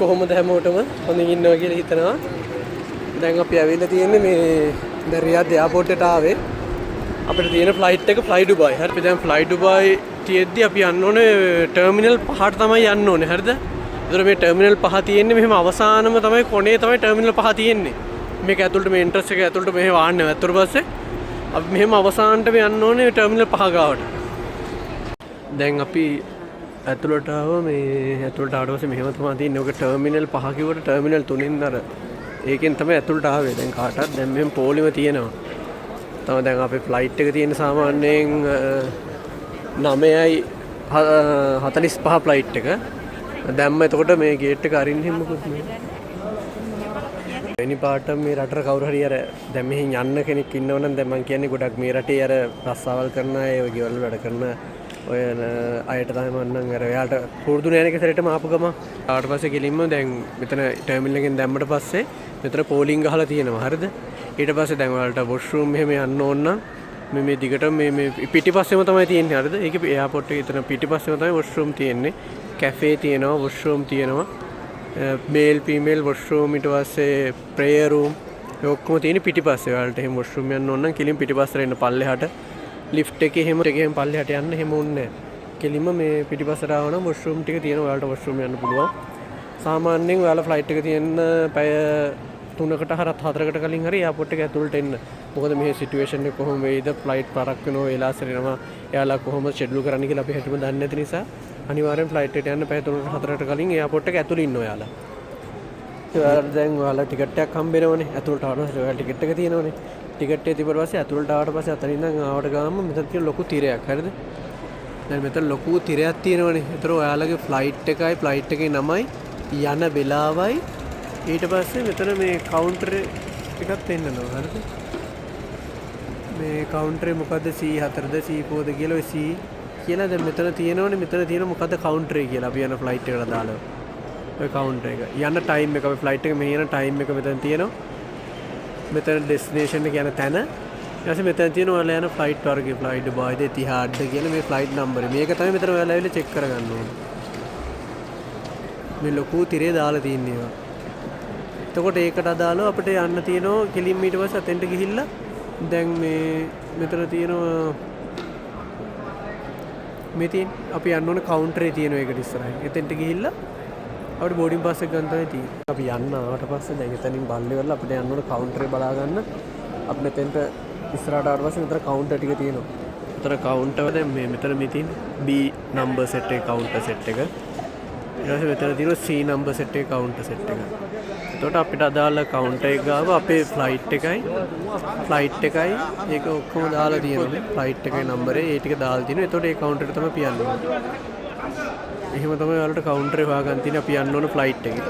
කොහොමද හැමෝටම හොඳින් ඉන්නවා කියලා හිතනවා. දැන් අපි ඇවිල්ලා තියෙන්නේ මේ දැන් රියාද් එයාපෝට් එකට ආවේ. අපිට තියෙන ෆ්ලයිට් එක ෆ්ලයි ඩුබායි. හරි. අපි දැන් ෆ්ලයි ඩුබායි තියෙද්දි අපි යන්න ඕනේ ටර්මිනල් 5ට තමයි යන්න ඕනේ. හරිද? ඒතර මේ ටර්මිනල් 5 තියෙන්නේ මෙහෙම අවසානම තමයි කොනේ තමයි ටර්මිනල් 5 තියෙන්නේ. මේක ඇතුළට මේ එන්ට්‍රන්ස් එක ඇතුළට මෙහෙම වාන්න ඇතුළට පස්සේ අපි මෙහෙම අවසානට මේ යන්න ඕනේ ටර්මිනල් 5 ගාවට. දැන් අපි ඇතුළට ආව මේ ඇතුළට ආවට පස්සේ මෙහෙම තමයි තියෙන්නේ. ඔක ටර්මිනල් 5 කිව්වට ටර්මිනල් 3න් අර ඒකෙන් තමයි ඇතුළට ආවේ. දැන් කාටවත් දැන් මෙහෙම පොලිම තියෙනවා. තමයි දැන් අපේ ෆ්ලයිට් එක තියෙන සාමාන්‍යයෙන් 9:45 ෆ්ලයිට් එක. දැම්ම එතකොට මේ ගේට් එක අරින්න හිම්මකුත් මේ. වෙනි පාට මේ රටට කවුරු හරි අර දැන් මෙහෙන් යන්න කෙනෙක් ඉන්නවනම් දැන් මම කියන්නේ ගොඩක් මේ රටේ අර රස්සාවල් කරන අය ඔය ගෙවල් වැඩ කරන ඔය අයට තමයි මන්නම් අර එයාට පුරුදු නෑනේ කෙසරටම ආපු ගම. ආවට පස්සේ කෙලින්ම දැන් මෙතන ටර්මිනල් එකෙන් දැම්මට පස්සේ මෙතන පෝලිං ගහලා තියෙනවා. හරිද? ඊට පස්සේ දැන් ඔයාලට වොෂ්රූම් මෙහෙම යන්න ඕන නම් මේ දිගටම මේ පිටිපස්සෙම තමයි තියෙන්නේ. හරිද? ඒකේ එයාපෝට් එකේ එතන පිටිපස්සෙම තමයි වොෂ්රූම් තියෙන්නේ. කැෆේ තියෙනවා, වොෂ්රූම් තියෙනවා. මේල් ෆීමේල් වොෂ්රූම් ඊට පස්සේ ප්‍රේයර් රූම් ඒ ඔක්කොම තියෙන්නේ පිටිපස්සේ. ඔයාලට එහෙම වොෂ්රූම් යන්න ඕන නම් කෙලින් පිටිපස්සට එන්න පල්ලෙහාට ලිෆ්ට් එකේ එහෙම පල්ලෙහාට යන්න එහෙම ඕනේ නැහැ. කෙලින්ම මේ පිටිපස්සට ආවනම් වොෂ්රූම් ටික තියෙනවා. ඔයාලට වොෂ්රූම් යන්න පුළුවන්. සාමාන්‍යයෙන් ඔයාලා ෆ්ලයිට් එක තියෙන පැය 3කට හරි 4කට කලින් හරි එයාපෝට් එක ඇතුළට එන්න. මොකද මේ සිටුේෂන් එක කොහොම වෙයිද ෆ්ලයිට් පරක් වෙනවා වෙලා සරිනවා එයාලා කොහොමද ෂෙඩියුල් කරන්න කියලා අපි හිතමු දන්නේ නැති නිසා අනිවාර්යෙන් ෆ්ලයිට් එකට යන්න පැය 3කට 4කට කලින් එයාපෝට් එක ඇතුළේ ඉන්න ඔයාලා. දැන් ඔයාලා ටිකට් එකක් හම්බෙනවනේ ඇතුළට ආවම ඔයාලා ටිකට් එක තියෙනවනේ. ටිකට් එක තිබ්බට පස්සේ ඇතුළට ආවට පස්සේ අතන ඉඳන් ආවට ගාම මෙතන තියෙන ලොකු තිරයක්. හරිද? දැන් මෙතන ලොකු තිරයක් තියෙනවනේ. ඒතර ඔයාලගේ ෆ්ලයිට් එකයි ෆ්ලයිට් එකේ නමයි යන වෙලාවයි ඊට පස්සේ මෙතන මේ කවුන්ටර් එකක් පෙන්නනවා. හරිද? මේ කවුන්ටරේ මොකද්ද C4ද C4ද කියලා ඔය C කියලා දැන් මෙතන තියෙනවනේ. මෙතන තියෙන මොකද්ද කවුන්ටරේ කියලා අපි යන ෆ්ලයිට් එකට දාලා ඔය කවුන්ටර් එක යන ටයිම් එක අපි ෆ්ලයිට් එක මෙහි යන ටයිම් එක මෙතන තියෙනවා. මෙතන ඩෙස්ටිනේෂන් එක යන තැන ඊට පස්සේ මෙතන තියෙන ඔයාලා යන ෆ්ලයිට් වර්ගය ෆ්ලයිට් ඩුබායිද ඉතිහාඩ්ද කියලා මේ ෆ්ලයිට් නම්බරේ මේක තමයි මෙතන ඔයාලා ඇවිල්ලා චෙක් කරගන්න ඕනේ. මේ ලොකු තිරේ දාලා තියන්නේ. එතකොට ඒකට අදාළව අපිට යන්න තියෙනවා කෙලින්ම ඊට පස්සේ අතෙන්ට ගිහිල්ලා දැන් මේ මෙතන තියෙනවා මේ තියෙන අපි යන්න ඕන කවුන්ටරේ තියෙනවා ඒකට ඉස්සරහින්. එතෙන්ට ගිහිල්ලා අපිට බෝඩින් පාස් එක ගන්න තමයි තියෙන්නේ. අපි යන්න ආවට පස්සේ දැන් එතනින් බල්ලෙවල අපිට යන්න ඕන කවුන්ටරේ බලා ගන්න. අපි මෙතෙන්ට ඉස්සරහට ආවට පස්සේ මෙතන කවුන්ටර් ටික තියෙනවා. මෙතන කවුන්ටර් දැන් මේ මෙතන තියෙන B නම්බර් සෙට් එකේ කවුන්ටර් සෙට් එක. ඊට පස්සේ මෙතන තියෙනවා C නම්බර් සෙට් එකේ කවුන්ටර් සෙට් එක. එතකොට අපිට අදාළ කවුන්ටර් එක ගාව අපේ ෆ්ලයිට් එකයි ඒක ඔක්කොම දාලා තියෙනවා. ෆ්ලයිට් එකේ නම්බරේ ඒ ටික දාලා තියෙනවා. එතකොට ඒ කවුන්ටරේට තමයි අපි යන්නේ. එහෙම තමයි ඔයාලට කවුන්ටරේ හොයාගන්න තියෙන්නේ අපි යන්න ඕන ෆ්ලයිට් එකේ.